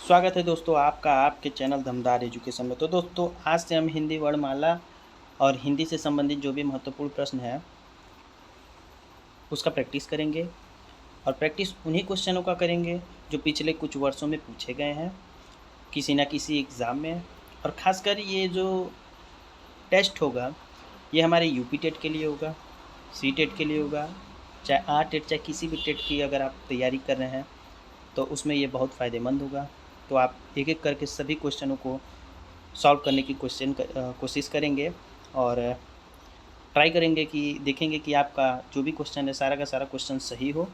स्वागत है दोस्तों आपका आपके चैनल दमदार एजुकेशन में। तो दोस्तों आज से हम हिंदी वर्णमाला और हिंदी से संबंधित जो भी महत्वपूर्ण प्रश्न है उसका प्रैक्टिस करेंगे। और प्रैक्टिस उन्हीं क्वेश्चनों का करेंगे जो पिछले कुछ वर्षों में पूछे गए हैं किसी न किसी एग्ज़ाम में। और ख़ासकर ये जो टेस्ट होगा ये हमारे यूपी टेट के लिए होगा, सी टेट के लिए होगा, चाहे आर टेट चाहे किसी भी टेट की अगर आप तैयारी कर रहे हैं तो उसमें ये बहुत फ़ायदेमंद होगा। तो आप एक एक करके सभी क्वेश्चनों को सॉल्व करने की कोशिश करेंगे और ट्राई करेंगे कि देखेंगे कि आपका जो भी क्वेश्चन है सारा का सारा क्वेश्चन सही हो।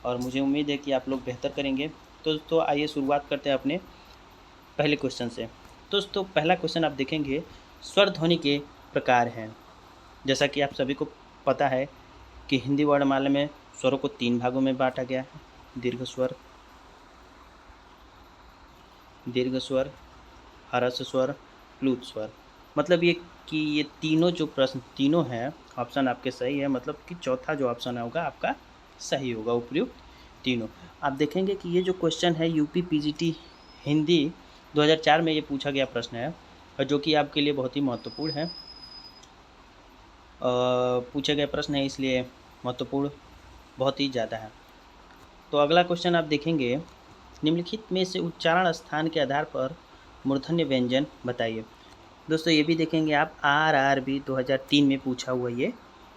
और मुझे उम्मीद है कि आप लोग बेहतर करेंगे। तो दोस्तों आइए शुरुआत करते हैं अपने पहले क्वेश्चन से। दोस्तों पहला क्वेश्चन आप देखेंगे स्वर ध्वनि के प्रकार हैं। जैसा कि आप सभी को पता है कि हिंदी वर्णमाला में स्वरों को 3 भागों में बांटा गया है, दीर्घ स्वर, ह्रस्व स्वर, प्लुत स्वर। मतलब ये कि ये तीनों जो प्रश्न तीनों हैं ऑप्शन आपके सही है, मतलब कि चौथा जो ऑप्शन होगा आपका सही होगा, उपयुक्त तीनों। आप देखेंगे कि ये जो क्वेश्चन है यूपी पीजीटी हिंदी 2004 में ये पूछा गया प्रश्न है और जो कि आपके लिए बहुत ही महत्वपूर्ण है। पूछे गए प्रश्न है इसलिए महत्वपूर्ण बहुत ही ज़्यादा है। तो अगला क्वेश्चन आप देखेंगे निम्नलिखित में से उच्चारण स्थान के आधार पर मूर्धन्य व्यंजन बताइए। दोस्तों ये भी देखेंगे आप RRB 2003 में पूछा हुआ ये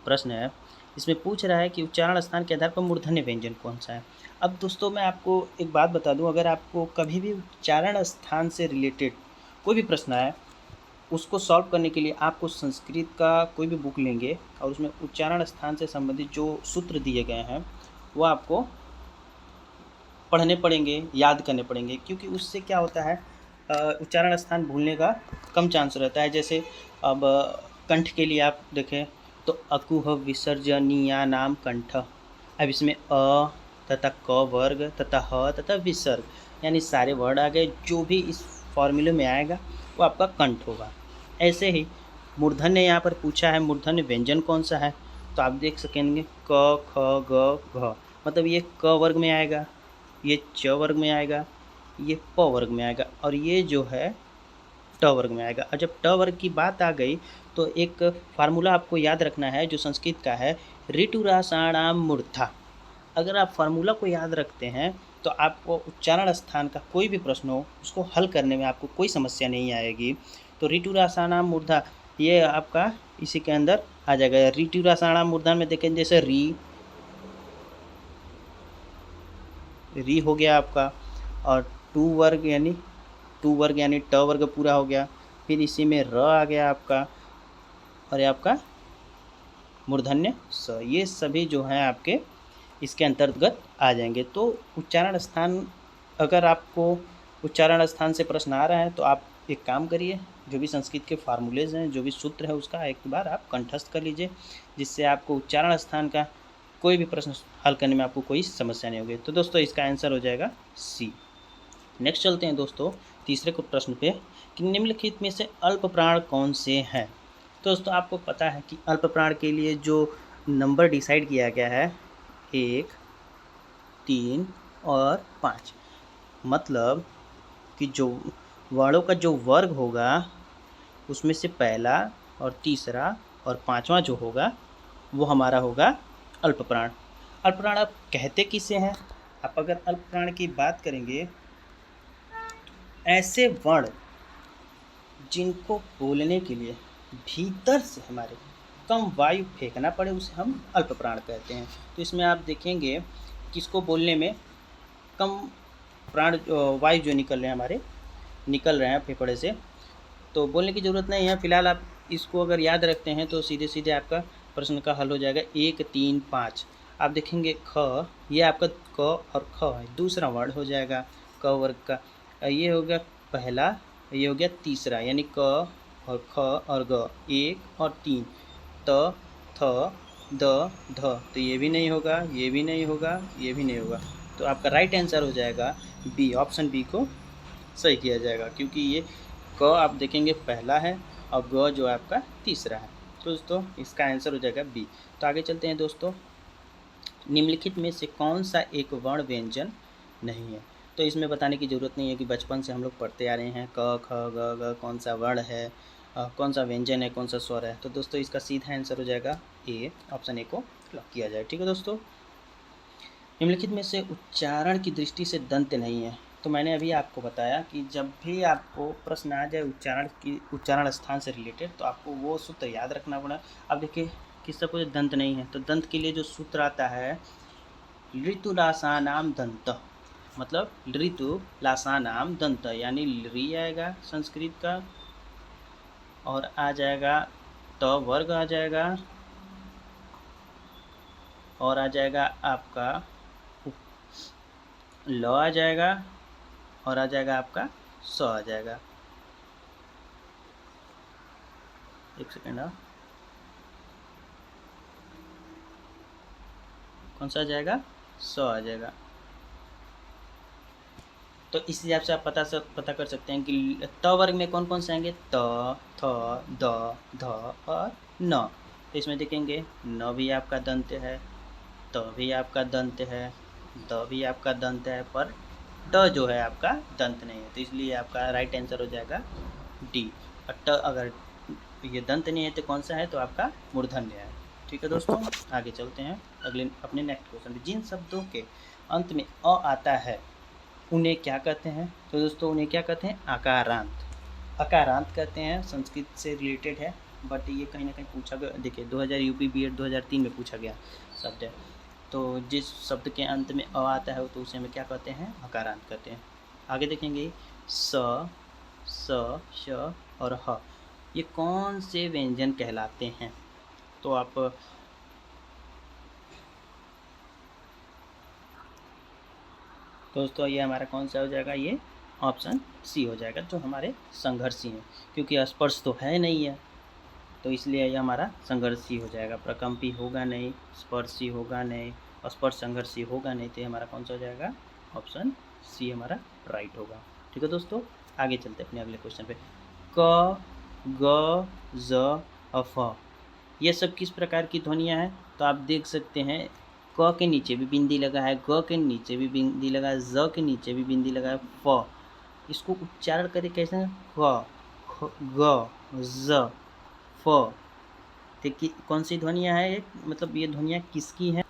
प्रश्न है। इसमें पूछ रहा है कि उच्चारण स्थान के आधार पर मूर्धन्य व्यंजन कौन सा है। अब दोस्तों मैं आपको एक बात बता दूं, अगर आपको कभी भी उच्चारण स्थान से रिलेटेड कोई भी प्रश्न आए उसको सॉल्व करने के लिए आपको संस्कृत का कोई भी बुक लेंगे और उसमें उच्चारण स्थान से संबंधित जो सूत्र दिए गए हैं वो आपको पढ़ने पड़ेंगे, याद करने पड़ेंगे, क्योंकि उससे क्या होता है उच्चारण स्थान भूलने का कम चांस रहता है। जैसे अब कंठ के लिए आप देखें तो अकुह विसर्जनीया नाम कंठ। अब इसमें अ तथा क वर्ग तथा ह तथा विसर्ग यानी सारे वर्ड आ गए, जो भी इस फॉर्मूले में आएगा वो आपका कंठ होगा। ऐसे ही मूर्धन्य यहाँ पर पूछा है, मूर्धन्य व्यंजन कौन सा है, तो आप देख सकेंगे क ख ग घ, मतलब ये क वर्ग में आएगा, ये च वर्ग में आएगा, ये प वर्ग में आएगा और ये जो है ट वर्ग में आएगा। और जब ट वर्ग की बात आ गई तो एक फार्मूला आपको याद रखना है जो संस्कृत का है, ऋटुराषाणाम मूर्धा। अगर आप फार्मूला को याद रखते हैं तो आपको उच्चारण स्थान का कोई भी प्रश्न हो उसको हल करने में आपको कोई समस्या नहीं आएगी। तो ऋटुराषाणाम मूर्धा ये आपका इसी के अंदर आ जाएगा। ऋटुराषाणाम मूर्धा में देखें जैसे री हो गया आपका, और टू वर्ग यानी ट वर्ग पूरा हो गया। फिर इसी में र आ गया आपका और ये आपका मूर्धन्य स, ये सभी जो हैं आपके इसके अंतर्गत आ जाएंगे। तो उच्चारण स्थान, अगर आपको उच्चारण स्थान से प्रश्न आ रहा है तो आप एक काम करिए, जो भी संस्कृत के फार्मूलेज हैं, जो भी सूत्र है उसका एक बार आप कंठस्थ कर लीजिए, जिससे आपको उच्चारण स्थान का कोई भी प्रश्न हल करने में आपको कोई समस्या नहीं होगी। तो दोस्तों इसका आंसर हो जाएगा सी। नेक्स्ट चलते हैं दोस्तों तीसरे को प्रश्न पे कि निम्नलिखित में से अल्प प्राण कौन से हैं। तो दोस्तों आपको पता है कि अल्प प्राण के लिए जो नंबर डिसाइड किया गया है 1, 3 और 5, मतलब कि जो वर्णों का जो वर्ग होगा उसमें से पहला और तीसरा और पांचवा जो होगा वो हमारा होगा अल्प प्राण। अल्प प्राण आप कहते किसे हैं? आप अगर अल्प प्राण की बात करेंगे ऐसे वर्ण जिनको बोलने के लिए भीतर से हमारे कम वायु फेंकना पड़े उसे हम अल्प प्राण कहते हैं। तो इसमें आप देखेंगे किसको बोलने में कम प्राण वायु जो निकल रहे हैं फेफड़े से, तो बोलने की ज़रूरत नहीं है। फिलहाल आप इसको अगर याद रखते हैं तो सीधे सीधे आपका प्रश्न का हल हो जाएगा। 1, 3, 5 आप देखेंगे ख, ये आपका क और ख है, दूसरा वर्ड हो जाएगा क वर्ग का। ये हो गया पहला, ये हो गया तीसरा, यानी क और ख और ग, 1 और 3, त थ द ध, तो ये भी नहीं होगा, ये भी नहीं होगा, ये भी नहीं होगा। तो आपका राइट आंसर हो जाएगा बी, ऑप्शन बी को सही किया जाएगा, क्योंकि ये क आप देखेंगे पहला है और ग जो आपका तीसरा है। तो दोस्तों इसका आंसर हो जाएगा बी। तो आगे चलते हैं दोस्तों, निम्नलिखित में से कौन सा एक वर्ण व्यंजन नहीं है। तो इसमें बताने की ज़रूरत नहीं है कि बचपन से हम लोग पढ़ते आ रहे हैं क ख ग घ कौन सा वर्ण है, कौन सा व्यंजन है, कौन सा स्वर है। तो दोस्तों इसका सीधा आंसर हो जाएगा ए, ऑप्शन ए को लॉक किया जाए। ठीक है दोस्तों, निम्नलिखित में से उच्चारण की दृष्टि से दंत नहीं है। तो मैंने अभी आपको बताया कि जब भी आपको प्रश्न आ जाए उच्चारण स्थान से रिलेटेड, तो आपको वो सूत्र याद रखना पड़ा। अब देखिए किसका कोई दंत नहीं है, तो दंत के लिए जो सूत्र आता है ऋतुरासानाम दंत, मतलब ऋतु लासानाम दंत, यानी री आएगा संस्कृत का और आ जाएगा त वर्ग आ जाएगा और आ जाएगा आपका ल आ जाएगा और आ जाएगा आपका स आ जाएगा। एक सेकेंड, कौन सा आ जाएगा, स आ जाएगा। तो इस हिसाब से आप पता कर सकते हैं कि त वर्ग में कौन कौन से आएंगे, त, थ, द, ध और न। तो इसमें देखेंगे न भी आपका दंत है, त भी आपका दंत है, द भी आपका दंत है, पर ट जो है आपका दंत नहीं है। तो इसलिए आपका राइट आंसर हो जाएगा डी। और ट अगर ये दंत नहीं है तो कौन सा है, तो आपका मूर्धन्य है। ठीक है दोस्तों, आगे चलते हैं अगले अपने नेक्स्ट क्वेश्चन पे। जिन शब्दों के अंत में अ आता है उन्हें क्या कहते हैं, तो दोस्तों उन्हें क्या कहते हैं, आकारांत। आकारांत कहते हैं, संस्कृत से रिलेटेड है, बट ये कहीं ना कहीं पूछा गया। देखिए 2000 यूपी बीएड 2003 में पूछा गया शब्द है। तो जिस शब्द के अंत में अ आता है तो उसे हमें क्या कहते हैं, आकारांत कहते हैं। आगे देखेंगे स, स, श और ह, ये कौन से व्यंजन कहलाते हैं। तो आप दोस्तों ये हमारा कौन सा हो जाएगा, ये ऑप्शन सी हो जाएगा, जो हमारे संघर्षी हैं, क्योंकि स्पर्श तो है नहीं है, तो इसलिए ये हमारा संघर्षी हो जाएगा। प्रकम्पी होगा नहीं, स्पर्शी होगा नहीं, स्पर्श संघर्षी होगा नहीं, तो ये हमारा कौन सा हो जाएगा, ऑप्शन सी हमारा राइट होगा। ठीक है दोस्तों, आगे चलते हैं अपने अगले क्वेश्चन पे। क, ग, ज और फ, ये सब किस प्रकार की ध्वनियाँ हैं, तो आप देख सकते हैं क के नीचे भी बिंदी लगा है, ग के नीचे भी बिंदी लगा है, ज के नीचे भी बिंदी लगा है, फ। इसको उच्चारण करें कैसे, ख, ग, ज, फ। देखिए कौन सी ध्वनियाँ है, मतलब ये ध्वनियाँ किसकी हैं,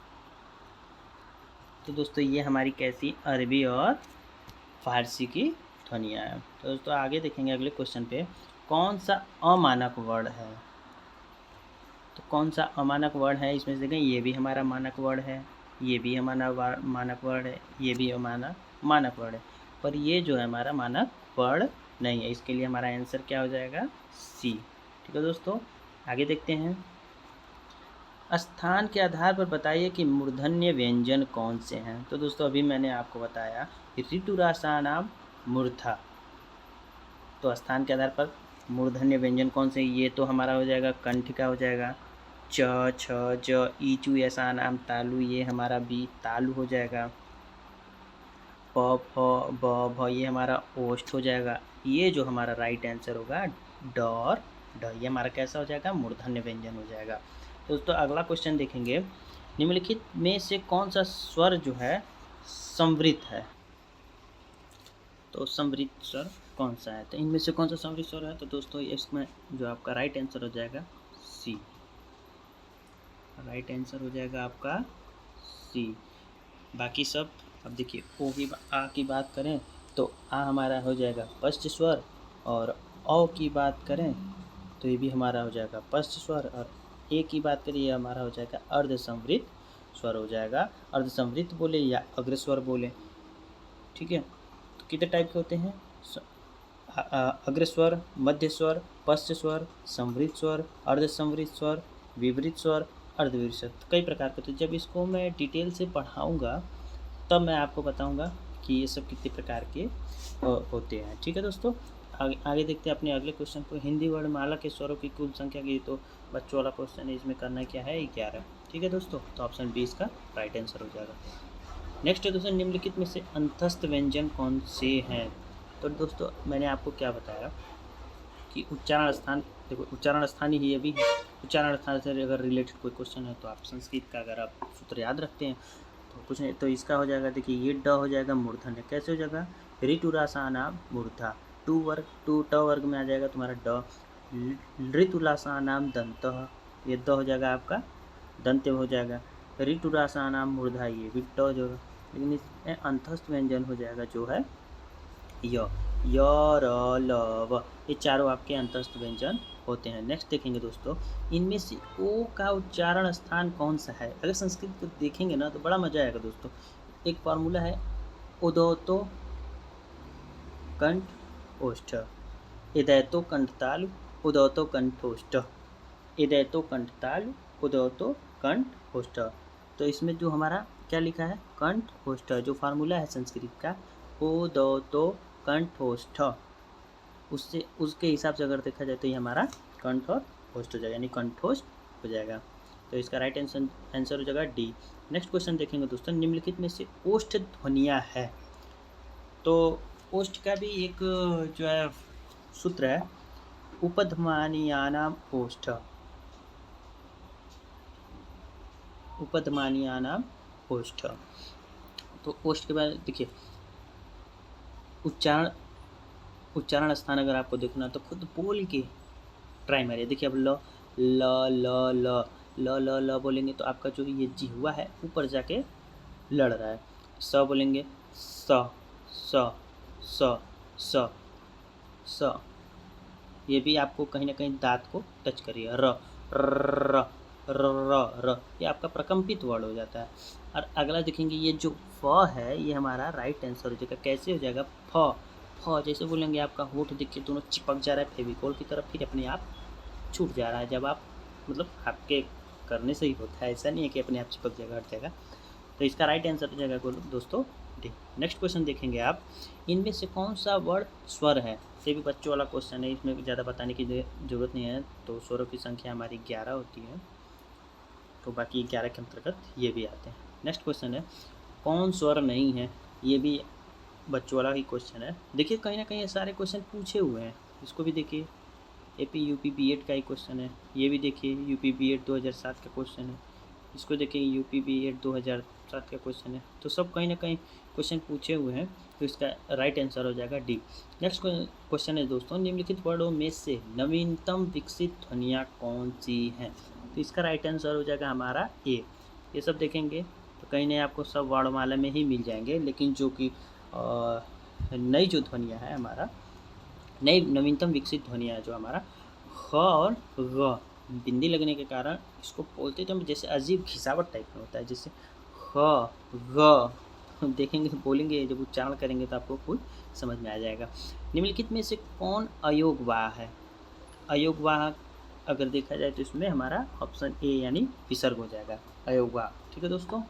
तो दोस्तों ये हमारी कैसी, अरबी और फारसी की ध्वनियाँ हैं। तो दोस्तों आगे देखेंगे अगले क्वेश्चन पे, कौन सा अमानक वर्ण है। तो कौन सा अमानक वर्ण है, इसमें से देखें ये भी हमारा मानक वर्ण है, ये भी हमारा मानक वर्ण है, ये भी हमारा मानक वर्ण है, पर ये जो है हमारा मानक वर्ण नहीं है। इसके लिए हमारा आंसर क्या हो जाएगा, सी। ठीक है दोस्तों, आगे देखते हैं। स्थान के आधार पर बताइए कि मूर्धन्य व्यंजन कौन से हैं। तो दोस्तों अभी मैंने आपको बताया कि ऋतुरासानाम मूर्धा, तो स्थान के आधार पर मूर्धन्य व्यंजन कौन से, ये तो हमारा हो जाएगा कंठ का हो जाएगा, च, छ, ज, ई, चू ऐसा नाम तालु, ये हमारा बी तालु हो जाएगा। प, फ, ब, भ, ये हमारा ओष्ठ हो जाएगा। ये जो हमारा राइट आंसर होगा ड और ढ, ये हमारा कैसा हो जाएगा, मूर्धन्य व्यंजन हो जाएगा। दोस्तों अगला क्वेश्चन देखेंगे, निम्नलिखित में से कौन सा स्वर जो है संवृत है। तो संवृत स्वर कौन सा है, तो इनमें से कौन सा संवृत स्वर है, तो दोस्तों इसमें जो आपका राइट आंसर हो जाएगा सी। राइट आंसर हो जाएगा आपका सी। बाकी सब, अब देखिए ओ की आ की बात करें तो आ हमारा हो जाएगा पश्च स्वर, और औ की बात करें तो ये भी हमारा हो जाएगा पश्च स्वर, और ए की बात करें ये हमारा हो जाएगा अर्ध संवृत स्वर हो जाएगा। अर्ध संवृत बोले या अग्रस्वर बोले, ठीक है। तो कितने टाइप के होते हैं, अग्रस्वर, मध्य स्वर, पश्च स्वर, संवृत स्वर, अर्ध संवृत स्वर, विवृत स्वर, अर्धविवृत स्वर, कई प्रकार के। तो जब इसको मैं डिटेल से पढ़ाऊँगा तब मैं आपको बताऊंगा कि ये सब कितने प्रकार के होते हैं। ठीक है दोस्तों, आगे देखते हैं अपने अगले क्वेश्चन को। हिंदी वर्णमाला के स्वरों की कुल संख्या की, तो बच्चों वाला क्वेश्चन है, इसमें करना क्या है, 11। ठीक है दोस्तों, तो ऑप्शन बी इसका राइट आंसर हो जाएगा। नेक्स्ट है दोस्तों, निम्नलिखित में से अंतस्थ व्यंजन कौन से हैं। तो दोस्तों मैंने आपको क्या बताया कि उच्चारण स्थान, देखो उच्चारण स्थान ही अभी है। उच्चारण स्थान से अगर रिलेटेड कोई क्वेश्चन है तो आप संस्कृत का अगर आप सूत्र याद रखते हैं तो कुछ नहीं, तो इसका हो जाएगा, देखिए ये ड हो जाएगा मूर्धन्य, कैसे हो जाएगा, ऋतुरासानाम मूर्धा, टू ट वर्ग में आ जाएगा तुम्हारा ड, ऋतुलासानाम दंतः, ये द हो जाएगा आपका दंत्य हो जाएगा, ऋतुरासानाम मूर्धा ये भी ट हो जाएगा, लेकिन इसमें अंतस्थ व्यंजन हो जाएगा जो है य, र ल व, ये चारों आपके अंतस्थ व्यंजन होते हैं। नेक्स्ट देखेंगे दोस्तों, इनमें से ओ का उच्चारण स्थान कौन सा है। अगर संस्कृत को देखेंगे ना तो बड़ा मजा आएगा दोस्तों। एक फार्मूला है, उदोतो कंठ ओष्ठ, इदयतो कंठतालु, उदोतो कंठोष्ठ, इदयतो कंठतालु, उदोतो कंठ ओष्ठ। तो इसमें जो हमारा क्या लिखा है, कंठ ओष्ठ, जो फार्मूला है संस्कृत का उदोतो कंठोष्ठ, उससे उसके हिसाब से अगर देखा जाए तो ये हमारा कंठ और ओष्ठ हो जाएगा, यानी कंठोष्ठ हो जाएगा। तो इसका राइट आंसर हो जाएगा डी। नेक्स्ट क्वेश्चन देखेंगे दोस्तों, निम्नलिखित में से ओष्ठ ध्वनियाँ है। तो ओष्ठ का भी एक जो है सूत्र है, उपध्मानीयानाम ओष्ठ, उपध्मानीयानाम ओष्ठ। तो ओष्ठ के बाद देखिए उच्चारण स्थान अगर आपको देखना तो खुद बोल के ट्राई मारिए। देखिए अब ल ल ल ल ल ल ल बोलेंगे तो आपका जो ये जिह्वा है ऊपर जाके लड़ रहा है। स बोलेंगे स स स स स, ये भी आपको कहीं ना कहीं दांत को टच करिए। र र र र, ये आपका प्रकम्पित वर्ड हो जाता है। और अगला देखेंगे, ये जो फ है ये हमारा राइट आंसर हो जाएगा। कैसे हो जाएगा, फ फ जैसे बोलेंगे आपका होठ देखिए दोनों चिपक जा रहा है फेविकोल की तरफ, फिर अपने आप छूट जा रहा है। जब आप मतलब आपके करने से ही होता है, ऐसा नहीं है कि अपने आप चिपक जाएगा हट जाएगा। तो इसका राइट आंसर हो जाएगा दोस्तों डी। नेक्स्ट क्वेश्चन देखेंगे आप, इनमें से कौन सा वर्ड स्वर है। ये भी बच्चों वाला क्वेश्चन है, इसमें ज़्यादा बताने की ज़रूरत नहीं है। तो स्वरों की संख्या हमारी 11 होती है, तो बाकी 11 के अंतर्गत ये भी आते हैं। नेक्स्ट क्वेश्चन है, कौन स्वर नहीं है। ये भी बच्चों वाला ही क्वेश्चन है। देखिए कहीं ना कहीं ये सारे क्वेश्चन पूछे हुए हैं। इसको भी देखिए, AP UP B.Ed का ही क्वेश्चन है। ये भी देखिए UP B.Ed 2007 का क्वेश्चन है। इसको देखिए UP B.Ed 2007 का क्वेश्चन है। तो सब कहीं ना कहीं क्वेश्चन पूछे हुए हैं, तो इसका राइट आंसर हो जाएगा डी। नेक्स्ट क्वेश्चन है दोस्तों, निम्नलिखित वर्डों में से नवीनतम विकसित ध्वनियाँ कौन सी हैं। तो इसका राइट आंसर हो जाएगा हमारा ए। ये सब देखेंगे तो कहीं नहीं आपको सब वर्णमाला में ही मिल जाएंगे, लेकिन जो कि नई जो ध्वनियाँ है हमारा, नई नवीनतम विकसित ध्वनियाँ है जो हमारा ख और ग, बिंदी लगने के कारण इसको बोलते तो जैसे अजीब घिसावट टाइप में होता है, जैसे ख ग देखेंगे तो बोलेंगे, जब उच्चारण करेंगे तो आपको कुछ समझ में आ जाएगा। निम्नलिखित में से कौन अयोगवाह है। अयोगवाह अगर देखा जाए तो इसमें हमारा ऑप्शन ए यानी विसर्ग हो जाएगा, अयोगवाह। ठीक है दोस्तों,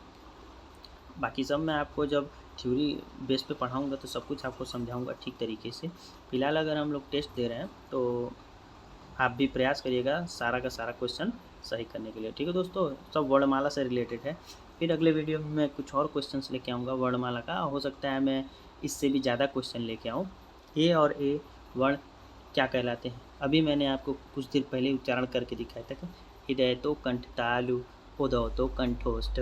बाकी सब मैं आपको जब थ्योरी बेस पे पढ़ाऊँगा तो सब कुछ आपको समझाऊँगा ठीक तरीके से। फिलहाल अगर हम लोग टेस्ट दे रहे हैं तो आप भी प्रयास करिएगा सारा का सारा क्वेश्चन सही करने के लिए। ठीक है दोस्तों, सब वर्णमाला से रिलेटेड है। फिर अगले वीडियो में मैं कुछ और क्वेश्चंस लेके आऊँगा वर्णमाला का, हो सकता है मैं इससे भी ज़्यादा क्वेश्चन लेके आऊँ। ए और ए वर्ण क्या कहलाते हैं, अभी मैंने आपको कुछ देर पहले उच्चारण करके दिखाया था कि इदयतो कंठतालु, उदौतो कंठोष्ठ,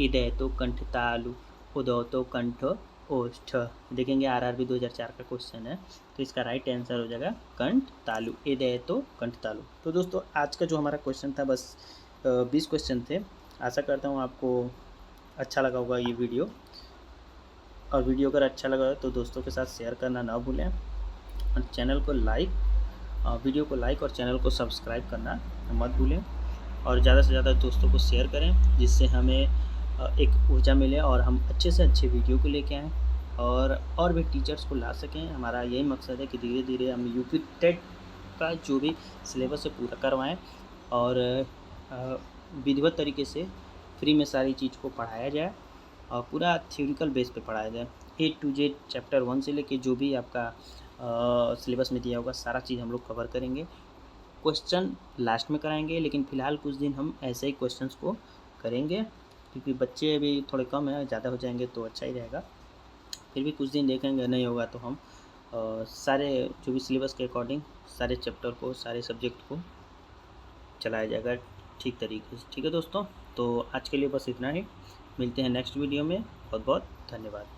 इदयतो कंठतालु, उदौतो कंठ ओष्ठ। देखेंगे RRB 2004 का क्वेश्चन है, तो इसका राइट आंसर हो जाएगा कंठ तालु, इदयतो कंठ तालु। तो दोस्तों आज का जो हमारा क्वेश्चन था बस 20 क्वेश्चन थे। आशा करता हूँ आपको अच्छा लगा होगा ये वीडियो, और वीडियो अगर अच्छा लगा तो दोस्तों के साथ शेयर करना ना भूलें, और चैनल को वीडियो को लाइक और चैनल को सब्सक्राइब करना मत भूलें, और ज़्यादा से ज़्यादा दोस्तों को शेयर करें, जिससे हमें एक ऊर्जा मिले और हम अच्छे से अच्छे वीडियो को लेके आएँ और भी टीचर्स को ला सकें। हमारा यही मकसद है कि धीरे धीरे हम UP टेट का जो भी सिलेबस है पूरा करवाएं, और विधिवत तरीके से फ्री में सारी चीज़ को पढ़ाया जाए, और पूरा थ्योरिकल बेस पे पढ़ाया जाए। A to Z चैप्टर 1 से लेके जो भी आपका सिलेबस में दिया होगा सारा चीज़ हम लोग कवर करेंगे। क्वेश्चन लास्ट में कराएंगे, लेकिन फ़िलहाल कुछ दिन हम ऐसे ही क्वेश्चंस को करेंगे, क्योंकि बच्चे अभी थोड़े कम हैं, ज़्यादा हो जाएंगे तो अच्छा ही रहेगा। फिर भी कुछ दिन देखेंगे, नहीं होगा तो हम सारे जो भी सिलेबस के अकॉर्डिंग सारे चैप्टर को, सारे सब्जेक्ट को चलाया जाएगा ठीक तरीके से। ठीक है दोस्तों, तो आज के लिए बस इतना ही। मिलते हैं नेक्स्ट वीडियो में। बहुत बहुत धन्यवाद।